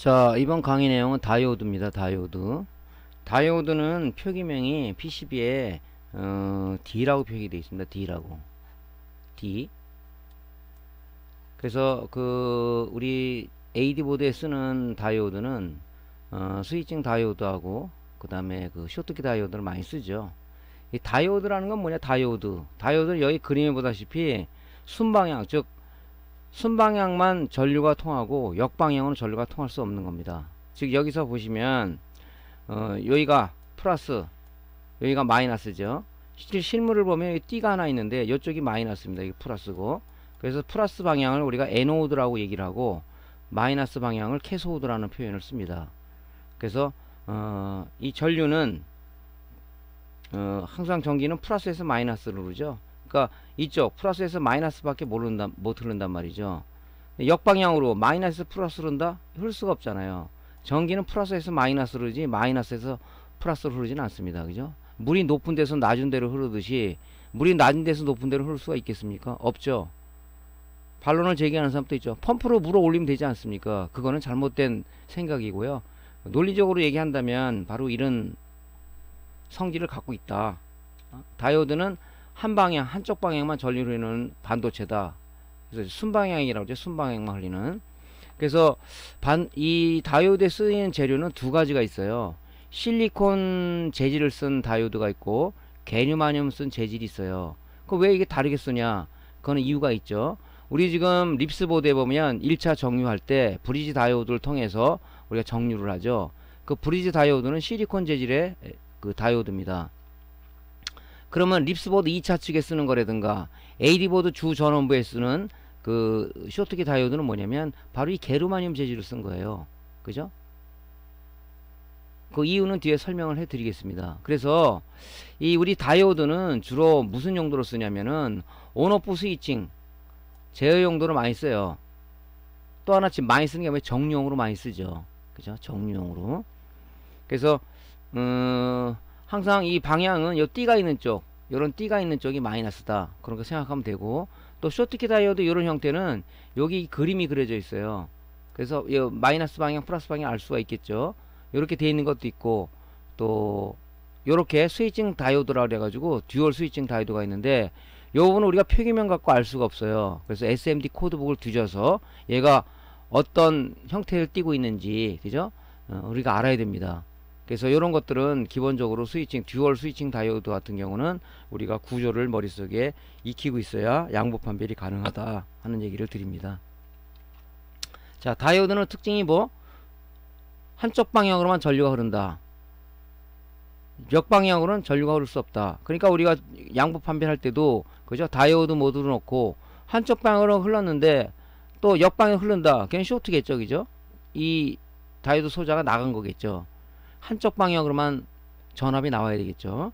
자, 이번 강의 내용은 다이오드입니다. 다이오드는 표기명이 PCB에 D라고 표기되어 있습니다. D라고. D. 그래서 우리 AD 보드에 쓰는 다이오드는 스위칭 다이오드하고 그 다음에 쇼트키 다이오드를 많이 쓰죠. 이 다이오드라는 건 뭐냐? 다이오드는 여기 그림에 보다시피 순방향, 즉 순방향만 전류가 통하고 역방향으로 전류가 통할 수 없는 겁니다. 즉 여기서 보시면 여기가 플러스, 여기가 마이너스죠. 실물을 보면 여기 띠가 하나 있는데 이쪽이 마이너스입니다. 이게 플러스고, 그래서 플러스 방향을 우리가 에노드라고 얘기를 하고 마이너스 방향을 캐소드라는 표현을 씁니다. 그래서 이 전류는 항상 전기는 플러스에서 마이너스로 흐르죠. 그러니까 이쪽 플러스에서 마이너스밖에 못 흐른단 말이죠. 역방향으로 마이너스에서 플러스로 흐른다? 흐를 수가 없잖아요. 전기는 플러스에서 마이너스로 흐르지 마이너스에서 플러스로 흐르지는 않습니다. 그죠? 물이 높은 데서 낮은 데로 흐르듯이 물이 낮은 데서 높은 데로 흐를 수가 있겠습니까? 없죠. 반론을 제기하는 사람도 있죠. 펌프로 물어 올리면 되지 않습니까? 그거는 잘못된 생각이고요. 논리적으로 얘기한다면 바로 이런 성질을 갖고 있다. 다이오드는 한 방향, 한쪽 방향만 전류를 흐르는 반도체다. 그래서 순방향이라고 하죠. 순방향만 흘리는. 그래서 이 다이오드에 쓰이는 재료는 두 가지가 있어요. 실리콘 재질을 쓴 다이오드가 있고 게르마늄 쓴 재질이 있어요. 그 왜 이게 다르게 쓰냐? 그거는 이유가 있죠. 우리 지금 립스보드에 보면 1차 정유할 때 브리지 다이오드를 통해서 우리가 정유를 하죠. 그 브리지 다이오드는 실리콘 재질의 다이오드입니다. 그러면 립스보드 2차 측에 쓰는 거라든가 AD보드 주 전원부에 쓰는 쇼트키 다이오드는 뭐냐면 바로 이 게르마늄 재질을 쓴 거예요. 그죠? 그 이유는 뒤에 설명을 해 드리겠습니다. 그래서 우리 다이오드는 주로 무슨 용도로 쓰냐면은 온오프 스위칭 제어 용도로 많이 써요. 또 하나 지금 많이 쓰는 게 뭐냐면 정류용으로 많이 쓰죠. 그죠? 정류용으로. 그래서 항상 이 방향은 요 띠가 있는 쪽, 요런 띠가 있는 쪽이 마이너스다. 그렇게 생각하면 되고, 또 쇼트키 다이오드 요런 형태는 여기 그림이 그려져 있어요. 그래서 요 마이너스 방향, 플러스 방향 알 수가 있겠죠. 요렇게 돼 있는 것도 있고, 또 요렇게 스위칭 다이오드라 그래가지고 듀얼 스위칭 다이오드가 있는데 요 부분은 우리가 표기명 갖고 알 수가 없어요. 그래서 SMD 코드북을 뒤져서 얘가 어떤 형태를 띠고 있는지, 그죠? 우리가 알아야 됩니다. 그래서 이런 것들은 기본적으로 듀얼 스위칭 다이오드 같은 경우는 우리가 구조를 머릿속에 익히고 있어야 양보 판별이 가능하다 하는 얘기를 드립니다. 자, 다이오드는 특징이 한쪽 방향으로만 전류가 흐른다. 역방향으로는 전류가 흐를 수 없다. 그러니까 우리가 양보 판별할 때도, 그죠? 다이오드 모드로 놓고 한쪽 방향으로 흘렀는데 또 역방향으로 흐른다. 그냥 쇼트겠죠, 그죠? 이 다이오드 소자가 나간 거겠죠. 한쪽 방향으로만 전압이 나와야 되겠죠.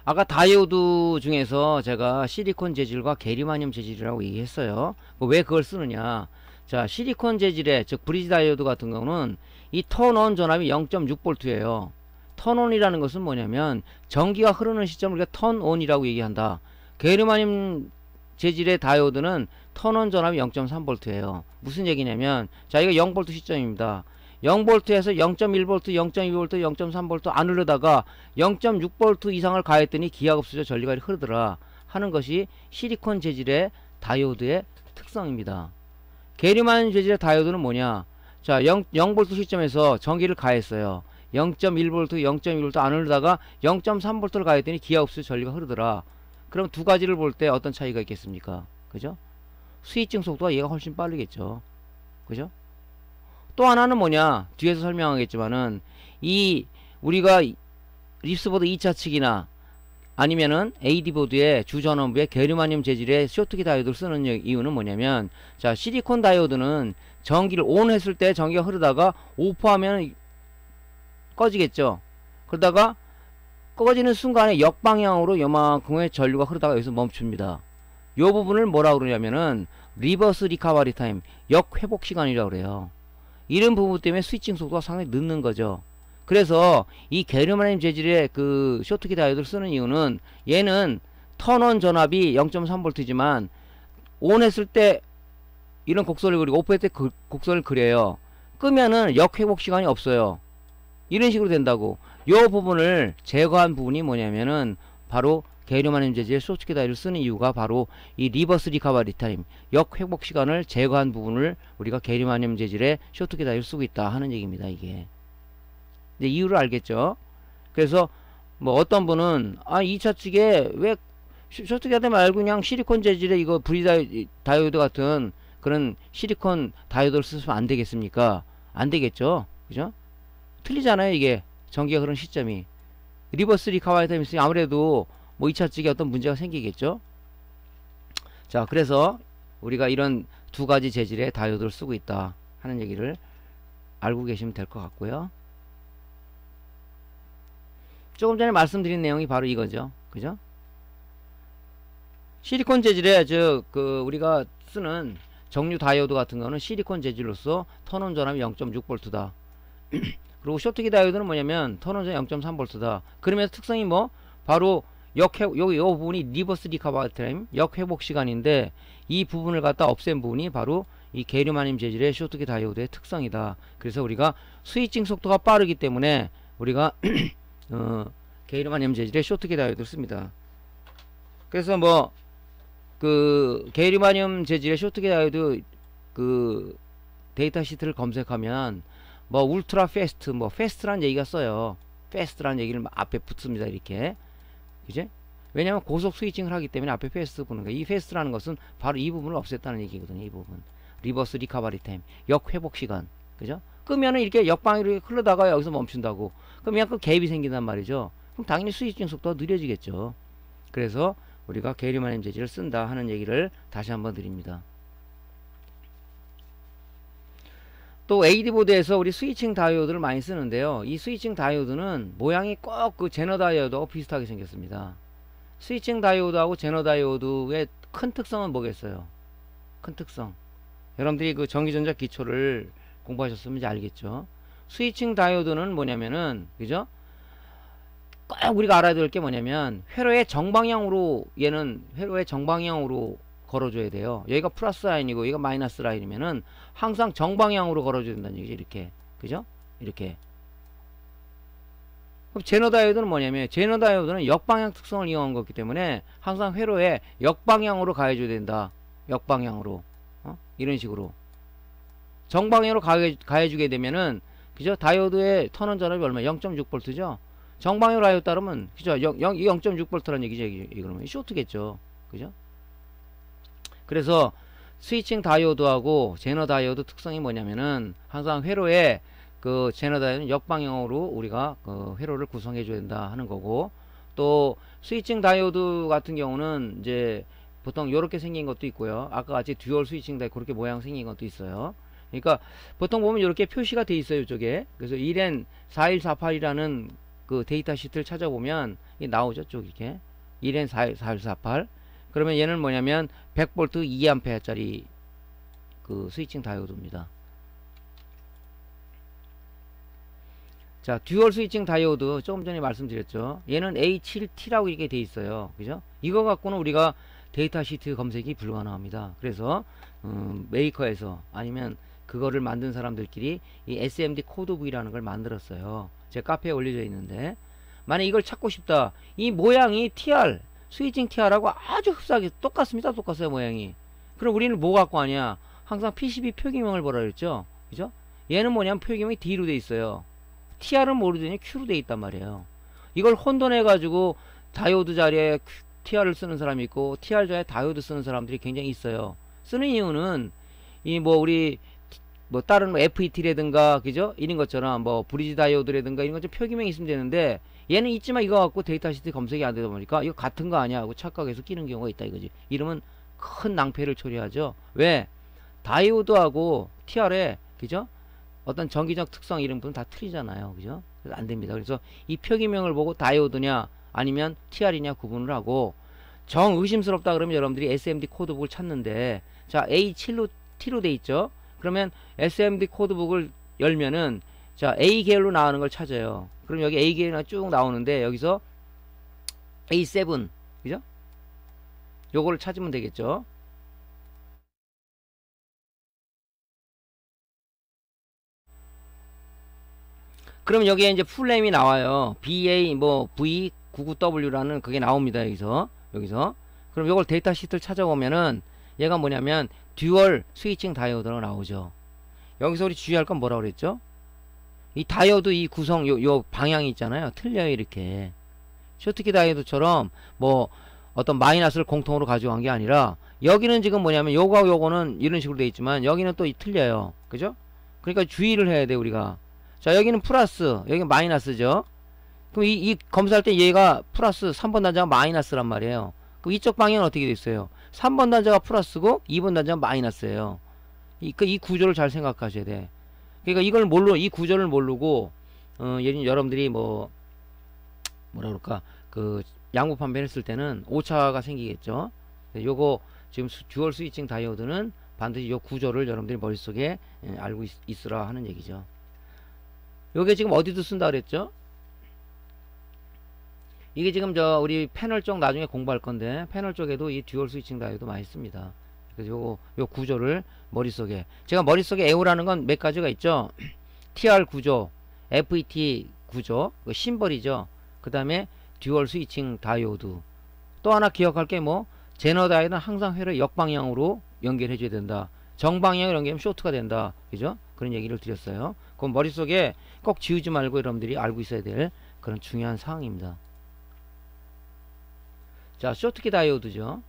아까 다이오드 중에서 제가 실리콘 재질과 게르마늄 재질이라고 얘기했어요. 왜 그걸 쓰느냐? 자, 실리콘 재질의, 즉 브리지 다이오드 같은 경우는 이 턴온 전압이 0.6V예요. 턴온이라는 것은 뭐냐면 전기가 흐르는 시점을 우리가 턴온이라고 얘기한다. 게르마늄 재질의 다이오드는 턴온 전압이 0.3V예요. 무슨 얘기냐면, 자, 이거 0V 시점입니다. 0V에서 0.1V, 0.2V, 0.3V 안 흐르다가 0.6V 이상을 가했더니 기하가 없어져 전류가 흐르더라 하는 것이 실리콘 재질의 다이오드의 특성입니다. 게르마늄 재질의 다이오드는 뭐냐? 자, 0V 시점에서 전기를 가했어요. 0.1V, 0.2V 안 흐르다가 0.3V를 가했더니 기하가 없어져 전류가 흐르더라. 그럼 두 가지를 볼 때 어떤 차이가 있겠습니까? 그죠? 스위칭 속도가 얘가 훨씬 빠르겠죠. 그죠? 또 하나는 뭐냐? 뒤에서 설명하겠지만은 우리가 립스보드 2차 측이나 아니면은 AD보드의 주전원부에 게르마늄 재질의 쇼트키 다이오드를 쓰는 이유는 뭐냐면, 자, 실리콘 다이오드는 전기를 ON 했을 때 전기가 흐르다가 오프하면 꺼지겠죠. 그러다가 꺼지는 순간에 역방향으로 요만큼의 전류가 흐르다가 여기서 멈춥니다. 이 부분을 뭐라고 그러냐면은 리버스 리카버리 타임, 역회복 시간이라고 그래요. 이런 부분 때문에 스위칭 속도가 상당히 늦는 거죠. 그래서 이 게르마늄 재질의 쇼트키 다이오드를 쓰는 이유는, 얘는 턴온 전압이 0.3V지만 온 했을 때 이런 곡선을 그리고 오프 했을 때 곡선을 그려요. 끄면은 역회복 시간이 없어요. 이런 식으로 된다고. 요 부분을 제거한 부분이 뭐냐면은 바로 게리마늄 재질의 쇼트키 다이를 쓰는 이유가 바로 이 리버스 리커버리 타임, 역회복 시간을 제거한 부분을 우리가 게리마늄 재질의 쇼트키 다이를 쓰고 있다 하는 얘기입니다. 이게 이제 이유를 알겠죠. 그래서 뭐 어떤 분은 2차 측에 왜 쇼트키 다이 말고 그냥 실리콘 재질의 이거 다이오드 같은 그런 실리콘 다이오드를 쓰시면 안 되겠습니까? 안 되겠죠. 그죠? 틀리잖아요. 이게 전기가 흐르는 시점이. 리버스 리커버리 타임이 있으니 아무래도 뭐 2차 측에 어떤 문제가 생기겠죠. 자, 그래서 우리가 이런 두 가지 재질의 다이오드를 쓰고 있다 하는 얘기를 알고 계시면 될 것 같고요. 조금 전에 말씀드린 내용이 바로 이거죠. 그죠? 실리콘 재질의 우리가 쓰는 정류 다이오드 같은 거는 실리콘 재질로서 턴온 전압이 0.6V다. 그리고 쇼트키 다이오드는 뭐냐면 턴온 전압이 0.3V다. 그러면서 특성이 뭐 바로 요 부분이 리버스 리커버리 타임, 역회복 시간인데 이 부분을 갖다 없앤 부분이 바로 이 게리마늄 재질의 쇼트키 다이오드의 특성이다. 그래서 우리가 스위칭 속도가 빠르기 때문에 우리가 게리마늄 재질의 쇼트키 다이오드를 씁니다. 그래서 뭐 게리마늄 재질의 쇼트키 다이오드 데이터 시트를 검색하면 뭐 울트라 패스트, 뭐 패스트란 얘기가 써요. 패스트란 얘기를 앞에 붙습니다. 이렇게. 그죠? 왜냐하면 고속 스위칭을 하기 때문에 앞에 패스트 보는 거예요. 이 패스트라는 것은 바로 이 부분을 없앴다는 얘기거든요. 이 부분. 리버스 리커버리 타임, 역회복 시간. 그죠? 끄면은 이렇게 역방향으로 흘러다가 여기서 멈춘다고. 그럼 약간 갭이 생긴단 말이죠. 그럼 당연히 스위칭 속도가 느려지겠죠. 그래서 우리가 게리마늄 재질을 쓴다 하는 얘기를 다시 한번 드립니다. 또 AD보드에서 우리 스위칭 다이오드를 많이 쓰는데요. 이 스위칭 다이오드는 모양이 꼭 그 제너 다이오드하고 비슷하게 생겼습니다. 스위칭 다이오드하고 제너 다이오드의 큰 특성은 뭐겠어요? 큰 특성. 여러분들이 그 전기전자 기초를 공부하셨으면 이제 알겠죠. 스위칭 다이오드는 뭐냐면은, 그죠? 꼭 우리가 알아야 될 게 뭐냐면, 회로의 정방향으로, 얘는 회로의 정방향으로 걸어줘야 돼요. 여기가 플러스 라인이고 여기가 마이너스 라인이면은 항상 정방향으로 걸어줘야 된다는 얘기죠. 이렇게. 그죠? 이렇게. 그럼 제너 다이오드는 뭐냐면 제너 다이오드는 역방향 특성을 이용한 거기 때문에 항상 회로에 역방향으로 가해줘야 된다. 역방향으로. 이런 식으로. 정방향으로 가해주게 되면은 그죠? 다이오드의 턴온 전압이 얼마? 0.6V죠? 정방향으로 가해줬다 따르면 그죠? 0.6V라는 얘기죠. 이게 그러면 쇼트겠죠. 그죠? 그래서 스위칭 다이오드하고 제너 다이오드 특성이 뭐냐면은 항상 회로에 그 제너 다이오드는 역방향으로 우리가 그 회로를 구성해 줘야 된다 하는 거고, 또 스위칭 다이오드 같은 경우는 이제 보통 이렇게 생긴 것도 있고요. 아까 같이 듀얼 스위칭 다이오드 그렇게 모양 생긴 것도 있어요. 그러니까 보통 보면 이렇게 표시가 돼 있어요. 이쪽에. 그래서 1N4148이라는 그 데이터 시트를 찾아보면 나오죠. 쭉 이렇게 1N4148. 그러면 얘는 뭐냐면 100V 2A짜리 그 스위칭 다이오드입니다. 자, 듀얼 스위칭 다이오드 조금 전에 말씀드렸죠. 얘는 A7T라고 이렇게 돼 있어요. 그죠? 이거 갖고는 우리가 데이터 시트 검색이 불가능합니다. 그래서 메이커에서 아니면 그거를 만든 사람들끼리 이 SMD 코드 V라는 걸 만들었어요. 제 카페에 올려져 있는데 만약 이걸 찾고 싶다. 이 모양이 TR 스위칭 TR하고 아주 흡사하게 똑같습니다. 똑같아요. 모양이. 그럼 우리는 뭐 갖고 하냐? 항상 PCB 표기명을 보라 그랬죠. 그죠? 얘는 뭐냐면 표기명이 D로 돼 있어요. TR은 모르더니 Q로 돼 있단 말이에요. 이걸 혼돈해 가지고 다이오드 자리에 TR을 쓰는 사람이 있고 TR 자리에 다이오드 쓰는 사람들이 굉장히 있어요. 쓰는 이유는 이 뭐 우리 뭐 다른 뭐 FET라든가 그죠? 이런 것처럼 뭐 브리지 다이오드라든가 이런 것좀 표기명이 있으면 되는데 얘는 있지만 이거 갖고 데이터 시트 검색이 안 되다 보니까 이거 같은 거 아니야 하고 착각해서 끼는 경우가 있다 이거지. 이러면 큰 낭패를 초래하죠. 왜? 다이오드하고 TR에 그죠? 어떤 전기적 특성 이런 부분 다 틀리잖아요. 그죠? 그래서 안 됩니다. 그래서 이 표기명을 보고 다이오드냐 아니면 TR이냐 구분을 하고 정 의심스럽다 그러면 여러분들이 SMD 코드북을 찾는데 자 A7로 T로 돼 있죠. 그러면 SMD 코드북을 열면은 자 A 계열로 나오는 걸 찾아요. 그럼 여기 A 계열이 쭉 나오는데 여기서 A7 그죠? 요거를 찾으면 되겠죠. 그러면 여기에 이제 풀네임이 나와요. BA 뭐 V99W라는 그게 나옵니다. 여기서. 그럼 이걸 데이터 시트를 찾아보면은 얘가 뭐냐면 듀얼 스위칭 다이오드로 나오죠. 여기서 우리 주의할 건 뭐라고 그랬죠? 이 다이오드 이 구성 요 방향이 있잖아요. 틀려요. 이렇게 쇼트키 다이오드처럼 뭐 어떤 마이너스를 공통으로 가져간 게 아니라 여기는 지금 뭐냐면 요거하고 요거는 이런 식으로 돼 있지만 여기는 또 틀려요. 그죠? 그러니까 주의를 해야 돼 우리가. 자, 여기는 플러스, 여기는 마이너스죠. 그럼 이 검사할 때 얘가 플러스, 3번 단자가 마이너스란 말이에요. 그럼 이쪽 방향은 어떻게 됐어요? 3번 단자가 플러스고 2번 단자가 마이너스예요. 이 구조를 잘 생각하셔야 돼. 그러니까 이 구조를 모르고 여러분들이 뭐라 그럴까, 그 양부 판별했을 때는 오차가 생기겠죠. 요거 지금 듀얼 스위칭 다이오드는 반드시 요 구조를 여러분들이 머릿속에 알고 있으라 하는 얘기죠. 요게 지금 어디도 쓴다 그랬죠? 이게 지금 우리 패널 쪽 나중에 공부할 건데, 패널 쪽에도 이 듀얼 스위칭 다이오드 많이 씁니다. 그래서 요 구조를 머릿속에, 제가 머릿속에 에오라는 건 몇 가지가 있죠. TR 구조, FET 구조, 그 심벌이죠. 그 다음에 듀얼 스위칭 다이오드. 또 하나 기억할 게 뭐, 제너 다이오드는 항상 회를 역방향으로 연결해 줘야 된다. 정방향으로 연결하면 쇼트가 된다. 그죠? 그런 얘기를 드렸어요. 그건 머릿속에 꼭 지우지 말고 여러분들이 알고 있어야 될 그런 중요한 사항입니다. 자, 쇼트키 다이오드죠.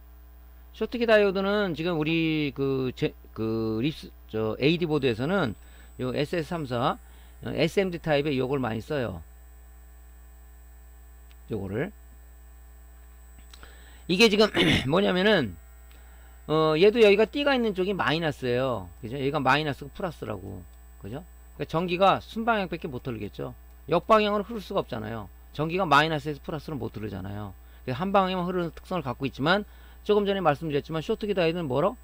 쇼트키 다이오드는 지금 우리 AD 보드에서는 요 SS34 SMD 타입의 요걸 많이 써요. 요거를. 이게 지금 뭐냐면은 얘도 여기가 띠가 있는 쪽이 마이너스예요. 그죠? 여기가 마이너스고 플러스라고. 그죠? 그러니까 전기가 순방향밖에 못 흐르겠죠. 역방향으로 흐를 수가 없잖아요. 전기가 마이너스에서 플러스로 못 흐르잖아요. 한 방향만 흐르는 특성을 갖고 있지만, 조금 전에 말씀드렸지만 쇼트키 다이오드는 뭐로?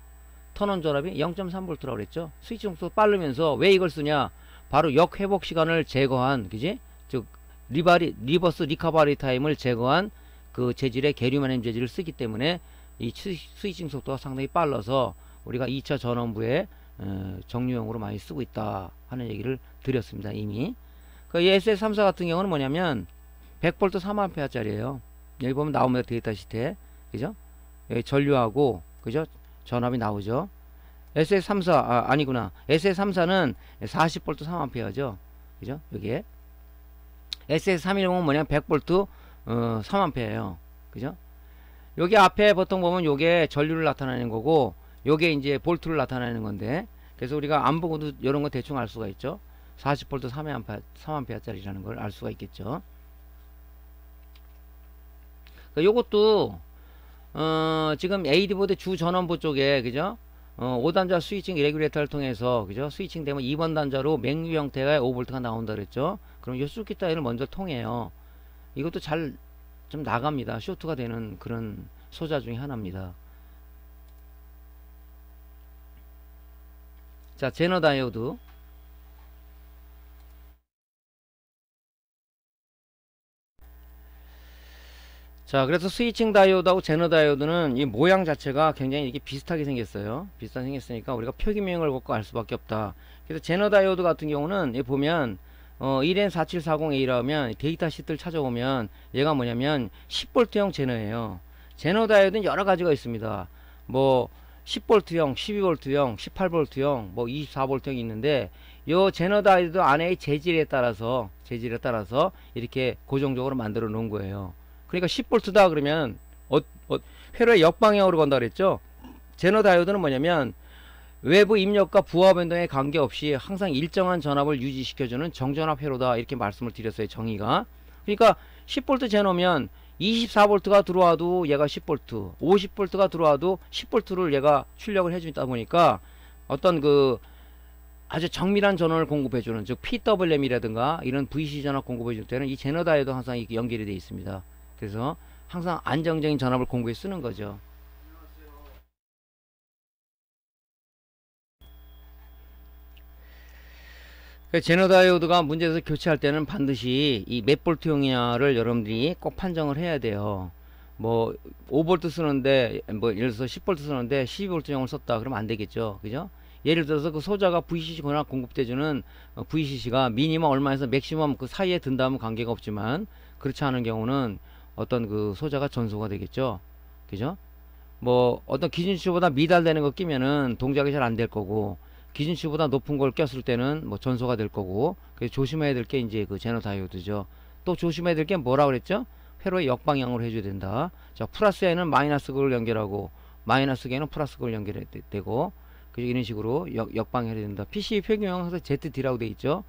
턴온 전압이 0.3V라고 그랬죠. 스위치 속도가 빠르면서 왜 이걸 쓰냐? 바로 역회복 시간을 제거한, 그지? 즉 리버스 리커버리 타임을 제거한 그 재질의 게리마늄 재질을 쓰기 때문에 이 스위칭 속도가 상당히 빨라서 우리가 2차 전원부에 정류용으로 많이 쓰고 있다 하는 얘기를 드렸습니다. 이미. 그 SS34 같은 경우는 뭐냐면 100V 3A 짜리예요. 여기 보면 나옵니다. 데이터 시트에. 그죠? 여기 전류하고, 그죠? 전압이 나오죠. SS34, 아니구나. SS34는 40V 3A죠. 그죠? 여기에. SS310은 뭐냐면 100V 3A예요. 그죠? 여기 앞에 보통 보면 요게 전류를 나타내는 거고, 요게 이제 볼트를 나타내는 건데, 그래서 우리가 안 보고도 이런 거 대충 알 수가 있죠. 40V 3A 짜리라는 걸 알 수가 있겠죠. 요것도 지금 AD 보드 주 전원부 쪽에, 그죠? 5단자 스위칭 레귤레이터를 통해서, 그죠? 스위칭 되면 2번 단자로 맹류 형태의 5V가 나온다 그랬죠. 그럼 요 슈키 따위를 먼저 통해요. 이것도 잘 좀 나갑니다. 쇼트가 되는 그런 소자 중에 하나입니다. 자, 제너 다이오드. 자, 그래서 스위칭 다이오드하고 제너 다이오드는 이 모양 자체가 굉장히 이렇게 비슷하게 생겼어요. 비슷하게 생겼으니까 우리가 표기명을 갖고 알 수밖에 없다. 그래서 제너 다이오드 같은 경우는 보면 EN4740A라면 데이터 시트를 찾아보면 얘가 뭐냐면 10V형 제너예요. 제너 다이오드는 여러 가지가 있습니다. 뭐 10V형, 12V형, 18V형, 뭐 24V형이 있는데, 요 제너 다이오드 안에 재질에 따라서 이렇게 고정적으로 만들어 놓은 거예요. 그러니까 10V다 그러면 회로의 역방향으로 간다 그랬죠. 제너 다이오드는 뭐냐면 외부 입력과 부하 변동에 관계없이 항상 일정한 전압을 유지시켜주는 정전압 회로다, 이렇게 말씀을 드렸어요. 정의가. 그러니까 10V 제너면 24V가 들어와도 얘가 10V, 50V가 들어와도 10V를 얘가 출력을 해주다 보니까 어떤 그 아주 정밀한 전원을 공급해주는, 즉 PWM이라든가 이런 VC 전압 공급해줄 때는 이 제너 다이오드 항상 이렇게 연결이 되어 있습니다. 그래서 항상 안정적인 전압을 공급해 쓰는 거죠. 제너 다이오드가 문제에서 교체할 때는 반드시 이 몇 볼트용이냐를 여러분들이 꼭 판정을 해야 돼요. 뭐 5V 쓰는데, 뭐 예를 들어서 10V 쓰는데 12V용을 썼다 그러면 안 되겠죠. 그죠? 예를 들어서 그 소자가 VCC거나 공급대주는 VCC가 미니멈 얼마에서 맥시멈 그 사이에 든다면 관계가 없지만, 그렇지 않은 경우는 어떤 그 소자가 전소가 되겠죠. 그죠? 뭐 어떤 기준치보다 미달되는 거 끼면은 동작이 잘 안 될 거고, 기준치보다 높은 걸 꼈을 때는 뭐 전소가 될 거고. 그래서 조심해야 될 게 이제 그 제너 다이오드죠. 또 조심해야 될 게 뭐라 그랬죠? 회로의 역방향으로 해줘야 된다. 자, 플러스에는 마이너스 극을 연결하고, 마이너스 에는 플러스 극을 연결되고, 그죠? 이런 식으로 역방해야 된다. PCB 표기명은 항상 ZD라고 돼 있죠.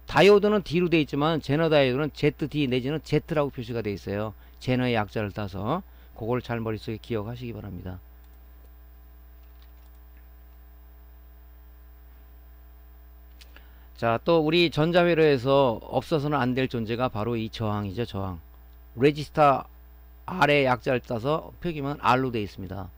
다이오드는 D로 돼 있지만 제너 다이오드는 ZD 내지는 Z라고 표시가 돼 있어요. 제너의 약자를 따서. 그걸 잘 머릿속에 기억하시기 바랍니다. 자, 또 우리 전자회로에서 없어서는 안 될 존재가 바로 이 저항이죠. 저항. 레지스터 R의 약자를 따서 표기면 R로 되어 있습니다.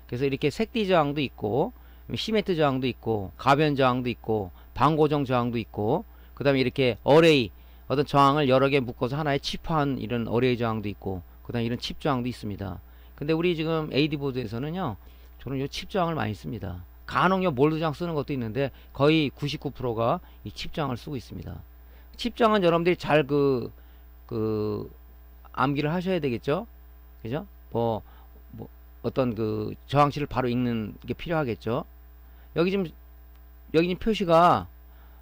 그래서 이렇게 색디 저항도 있고, 시메트 저항도 있고, 가변 저항도 있고, 방고정 저항도 있고, 그 다음에 이렇게 어레이, 어떤 저항을 여러 개 묶어서 하나에 칩한 이런 어레이 저항도 있고, 그 다음에 이런 칩 저항도 있습니다. 근데 우리 지금 AD보드에서는요, 저는 이 칩 저항을 많이 씁니다. 간혹 요 몰드 저항 쓰는 것도 있는데 거의 99%가 이 칩 저항을 쓰고 있습니다. 칩 저항은 여러분들이 잘 암기를 하셔야 되겠죠? 그죠? 뭐 어떤 그 저항치를 바로 읽는 게 필요하겠죠? 여기 지금 표시가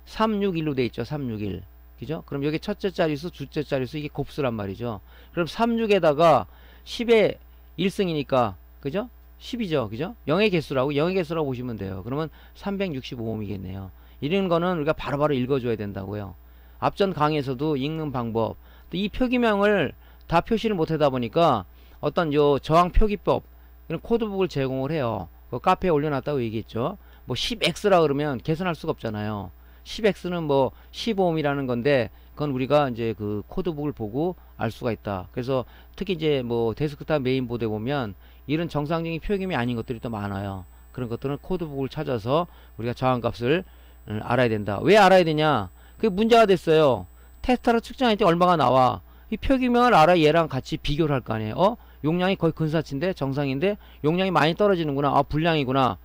361로 돼 있죠. 361. 그죠? 그럼 여기 첫째 자릿수, 둘째 자릿수, 이게 곱수란 말이죠. 그럼 36에다가 10의 1승이니까, 그죠? 10이죠. 그죠? 0의 개수라고, 0의 개수라고 보시면 돼요. 그러면 365ohm이겠네요. 이런 거는 우리가 바로바로 읽어줘야 된다고요. 앞전 강의에서도 읽는 방법, 또 이 표기명을 다 표시를 못하다 보니까 어떤 요 저항 표기법, 이런 코드북을 제공을 해요. 그 카페에 올려놨다고 얘기했죠. 뭐 10x라 그러면 계산할 수가 없잖아요. 10x는 뭐 15ohm이라는 건데, 그건 우리가 이제 그 코드북을 보고 알 수가 있다. 그래서 특히 이제 뭐 데스크탑 메인보드에 보면 이런 정상적인 표기명이 아닌 것들이 또 많아요. 그런 것들은 코드북을 찾아서 우리가 저항값을 알아야 된다. 왜 알아야 되냐? 그게 문제가 됐어요. 테스터로 측정할 때 얼마가 나와. 이 표기명을 알아 얘랑 같이 비교를 할 거 아니에요. 용량이 거의 근사치인데, 정상인데 용량이 많이 떨어지는구나. 불량이구나.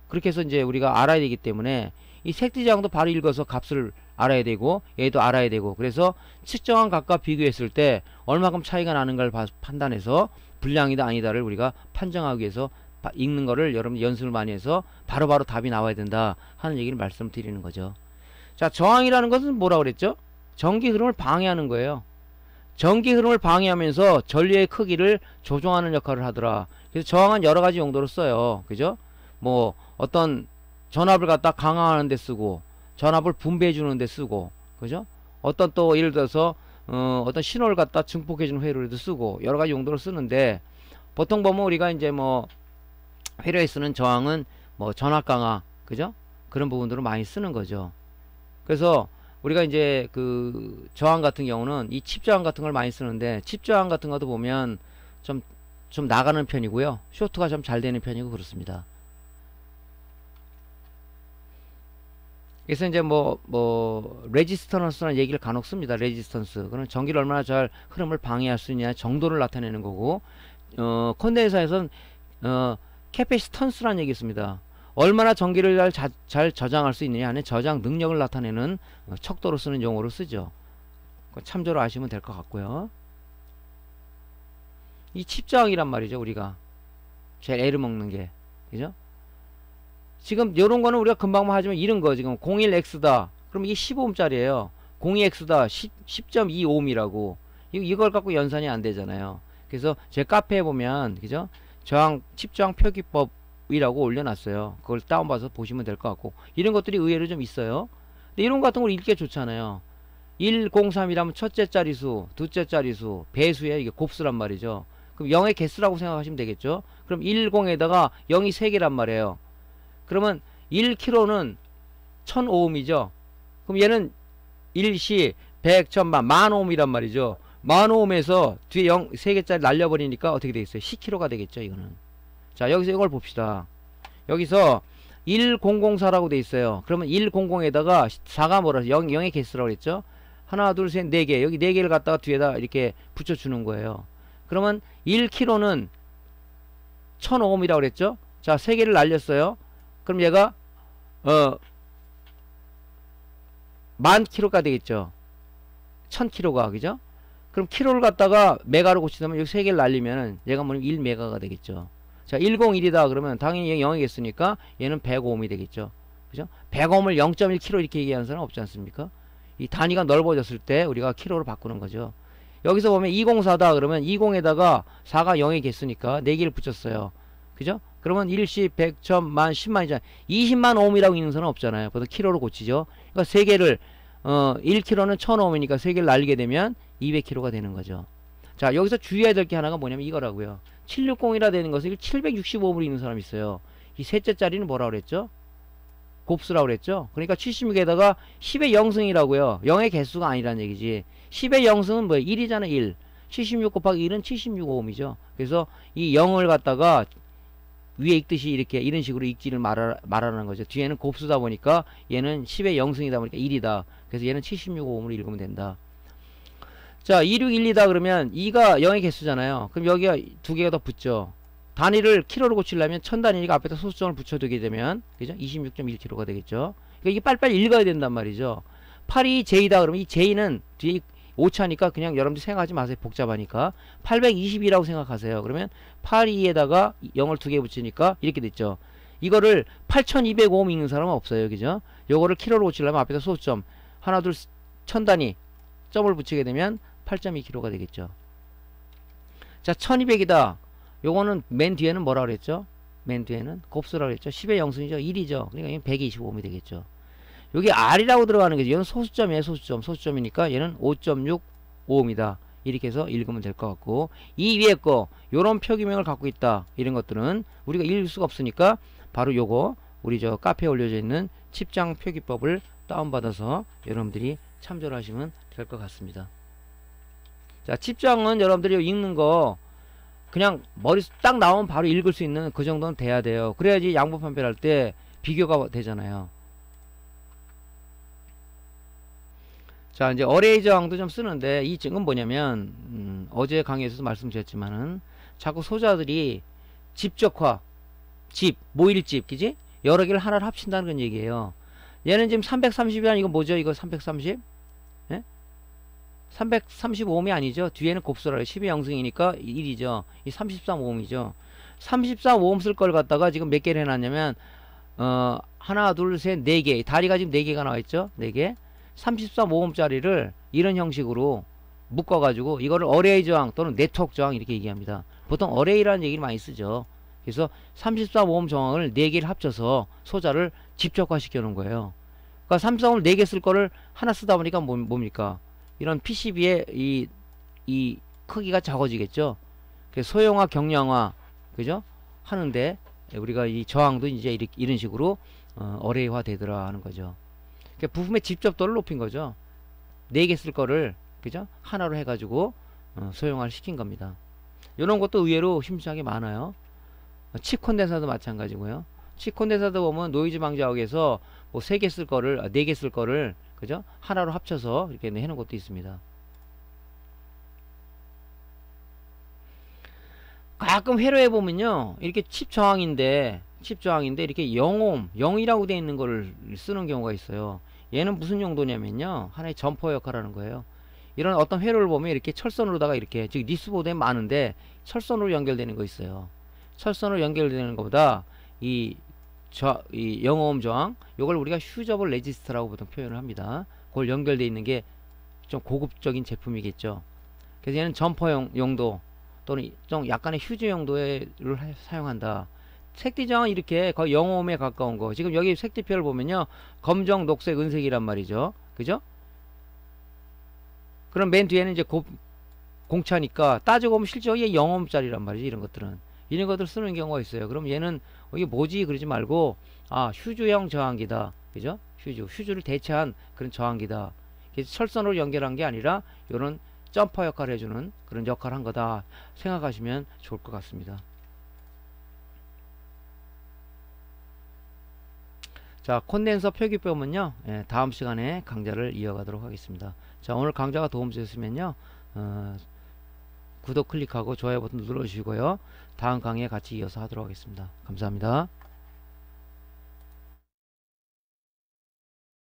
그렇게 해서 이제 우리가 알아야 되기 때문에 이 색지저항도 바로 읽어서 값을 알아야 되고, 얘도 알아야 되고, 그래서 측정한 값과 비교했을 때 얼마큼 차이가 나는 걸 판단해서 불량이다 아니다를 우리가 판정하기 위해서 읽는 거를 여러분 연습을 많이 해서 바로바로 답이 나와야 된다 하는 얘기를 말씀드리는 거죠. 자, 저항이라는 것은 뭐라고 그랬죠? 전기 흐름을 방해하는 거예요. 전기 흐름을 방해하면서 전류의 크기를 조정하는 역할을 하더라. 그래서 저항은 여러 가지 용도로 써요. 그죠? 뭐 어떤 전압을 갖다 강화하는 데 쓰고, 전압을 분배해 주는 데 쓰고, 그죠? 어떤 또 예를 들어서 어떤 신호를 갖다 증폭해 주는 회로에도 쓰고, 여러 가지 용도로 쓰는데, 보통 보면 우리가 이제 뭐 회로에 쓰는 저항은 뭐 전압 강화, 그죠? 그런 부분들을 많이 쓰는 거죠. 그래서 우리가 이제 그 저항 같은 경우는 이 칩 저항 같은 걸 많이 쓰는데, 칩 저항 같은 것도 보면 좀 나가는 편이고요. 쇼트가 좀 잘 되는 편이고 그렇습니다. 그래서 이제 레지스턴스라는 얘기를 간혹 씁니다. 레지스턴스. 그건 전기를 얼마나 잘 흐름을 방해할 수 있냐 정도를 나타내는 거고, 컨덴서에서는 캐패시턴스라는 얘기 있습니다. 얼마나 전기를 잘 저장할 수 있느냐 하는 저장 능력을 나타내는 척도로 쓰는 용어로 쓰죠. 참조로 아시면 될 것 같고요. 이 칩저항이란 말이죠. 우리가 제일 애를 먹는 게, 그죠? 지금 요런 거는 우리가 금방만 하지만, 이런 거 지금 01X다 그럼 이게 15ohm짜리예요 02X다 10.2ohm이라고. 이걸 갖고 연산이 안 되잖아요. 그래서 제 카페에 보면, 그죠? 칩저항 표기법이라고 올려놨어요. 그걸 다운받아서 보시면 될 것 같고, 이런 것들이 의외로 좀 있어요. 근데 이런 거 같은 거 읽기 좋잖아요. 103이라면 첫째 자리수, 둘째 자리수, 배수에 이게 곱수란 말이죠. 그럼 0의 개수라고 생각하시면 되겠죠. 그럼 10에다가 0이 3개란 말이에요. 그러면 1kg는 1000ohm이죠. 그럼 얘는 1시 100, 1000만, 10,000ohm이란 말이죠. 10,000ohm에서 뒤에 0, 3개짜리 날려버리니까 어떻게 되겠어요? 10kg가 되겠죠, 이거는. 자, 여기서 이걸 봅시다. 여기서 1004라고 돼 있어요. 그러면 1000에다가 4가 뭐라서 0의 개수라고 그랬죠? 하나, 둘, 셋, 4개. 여기 4개를 갖다가 뒤에다 이렇게 붙여주는 거예요. 그러면 1kg는 1000ohm이라고 그랬죠? 자, 3개를 날렸어요. 그럼 얘가 어, 10,000kg가 되겠죠. 1000kg가, 그죠? 그럼 키로를 갖다가 메가로 고치면 여기 3개를 날리면 얘가 뭐냐면 1메가가 되겠죠. 자, 101이다 그러면 당연히 0이겠으니까 얘는 105옴이 되겠죠. 그죠? 100옴을 0.1kg 이렇게 얘기하는 사람 없지 않습니까? 이 단위가 넓어졌을 때 우리가 키로로 바꾸는 거죠. 여기서 보면 204다 그러면 20에다가 4가 0의 개수니까 4개를 붙였어요. 그죠? 그러면 1십, 100, 1000만, 10만이잖아요. 20만 옴이라고 있는 사람은 없잖아요. 그래서 키로로 고치죠. 그러니까 3개를 1kg는 1000옴이니까 3개를 날리게 되면 200kg가 되는 거죠. 자, 여기서 주의해야 될 게 하나가 뭐냐면 이거라고요. 760이라 되는 것을 765옴으로 있는 사람이 있어요. 이 셋째 자리는 뭐라 그랬죠? 곱수라고 그랬죠? 그러니까 76에다가 10의 0승이라고요. 0의 개수가 아니란 얘기지. 10의 0승은 뭐예요? 1이잖아, 1. 76 곱하기 1은 76옴이죠. 그래서 이 0을 갖다가 위에 읽듯이 이렇게 이런 식으로 읽지를 말하는 거죠. 뒤에는 곱수다 보니까 얘는 10의 0승이다 보니까 1이다. 그래서 얘는 76옴으로 읽으면 된다. 자, 2612다 그러면 2가 0의 개수잖아요. 그럼 여기가 2개가 더 붙죠. 단위를 키로로 고치려면 1000단위니까 앞에다 소수점을 붙여두게 되면 그죠? 26.1kg가 되겠죠. 그러니까 이게 빨리빨리 읽어야 된단 말이죠. 82J다 그러면 이 J는 뒤에 오차니까 그냥 여러분들 생각하지 마세요. 복잡하니까 820이라고 생각하세요. 그러면 82에다가 0을 2개 붙이니까 이렇게 됐죠. 이거를 8205옴 읽는 사람은 없어요. 그죠? 요거를 키로로 고치려면 앞에다 소수점 하나 둘 1000단위 점을 붙이게 되면 8.2kg가 되겠죠. 자, 1200이다. 요거는 맨 뒤에는 뭐라 그랬죠? 맨 뒤에는 곱수라고 그랬죠. 10의 0승이죠. 1이죠. 그러니까 125옴이 되겠죠. 여기 R이라고 들어가는 거죠. 얘는 소수점이에요. 소수점이니까 얘는 5.65옴이다. 이렇게 해서 읽으면 될 것 같고, 이 위에 거 요런 표기명을 갖고 있다. 이런 것들은 우리가 읽을 수가 없으니까 바로 요거 우리 저 카페에 올려져 있는 칩장 표기법을 다운받아서 여러분들이 참조를 하시면 될 것 같습니다. 자, 칩장은 여러분들이 읽는 거 그냥 머리 딱 나오면 바로 읽을 수 있는 그 정도는 돼야 돼요. 그래야지 양보 판별할 때 비교가 되잖아요. 자, 이제 어레이 저항도 좀 쓰는데 이 증은 뭐냐면 어제 강의에서도 말씀드렸지만은 자꾸 소자들이 집적화, 모일집, 그지? 여러 개를 하나로 합친다는 건 얘기예요. 얘는 지금 330이란 이거 뭐죠? 이거 330? 예? 335옴이 아니죠. 뒤에는 곱수라 10의 0승이니까 1이죠. 이 33옴이죠. 33옴 쓸 걸 갖다가 지금 몇 개를 해놨냐면 하나 둘 셋 네 개, 다리가 지금 4개가 나와있죠. 4개. 33옴짜리를 이런 형식으로 묶어가지고 이거를 어레이 저항 또는 네트워크 저항 이렇게 얘기합니다. 보통 어레이라는 얘기를 많이 쓰죠. 그래서 33옴 저항을 4개를 합쳐서 소자를 집적화 시켜 놓은 거예요. 그러니까 33옴을 4개 쓸 거를 하나 쓰다 보니까 뭡니까? 이런 PCB의 이 크기가 작아지겠죠. 그래서 소형화, 경량화, 그죠? 하는데 우리가 이 저항도 이제 이런 식으로 어레이화 되더라 하는 거죠. 그러니까 부품의 집접도를 높인 거죠. 4개 쓸 거를 그죠? 하나로 해가지고 소형화를 시킨 겁니다. 이런 것도 의외로 심심하게 많아요. 칩 콘덴서도 마찬가지고요. 칩 콘덴서도 보면 노이즈 방지하기 위해서 뭐 3개 쓸 거를 4개 쓸 거를 그죠? 하나로 합쳐서 이렇게 해놓은 것도 있습니다. 가끔 회로해 보면요, 이렇게 칩 저항인데 이렇게 0옴, 0이라고 되어 있는 거를 쓰는 경우가 있어요. 얘는 무슨 용도냐면요, 하나의 점퍼 역할을 하는 거예요. 이런 어떤 회로를 보면 이렇게 철선으로다가 이렇게, 즉 니스보드에 많은데 철선으로 연결되는 거 있어요. 철선으로 연결되는 것보다 이 0옴 저항, 요걸 우리가 휴저블 레지스터라고 보통 표현을 합니다. 그걸 연결되어 있는 게 좀 고급적인 제품이겠죠. 그래서 얘는 점퍼 용도 또는 좀 약간의 휴지 용도를 사용한다. 색띠 저항은 이렇게 거의 0옴에 가까운 거. 지금 여기 색띠표를 보면요, 검정, 녹색, 은색이란 말이죠. 그죠? 그럼 맨 뒤에는 이제 공차니까 따지고 보면 실제 이게 0옴짜리란 말이지. 이런 것들 쓰는 경우가 있어요. 그럼 얘는 이게 뭐지 그러지 말고, 아, 휴즈형 저항기다. 그죠? 휴즈를 대체한 그런 저항기다. 그래서 철선으로 연결한 게 아니라 요런 점퍼 역할을 해주는 그런 역할을 한 거다 생각하시면 좋을 것 같습니다. 자, 콘덴서 표기법은요, 다음 시간에 강좌를 이어가도록 하겠습니다. 자, 오늘 강좌가 도움되셨으면요, 구독 클릭하고 좋아요 버튼 눌러주시고요. 다음 강의에 같이 이어서 하도록 하겠습니다. 감사합니다.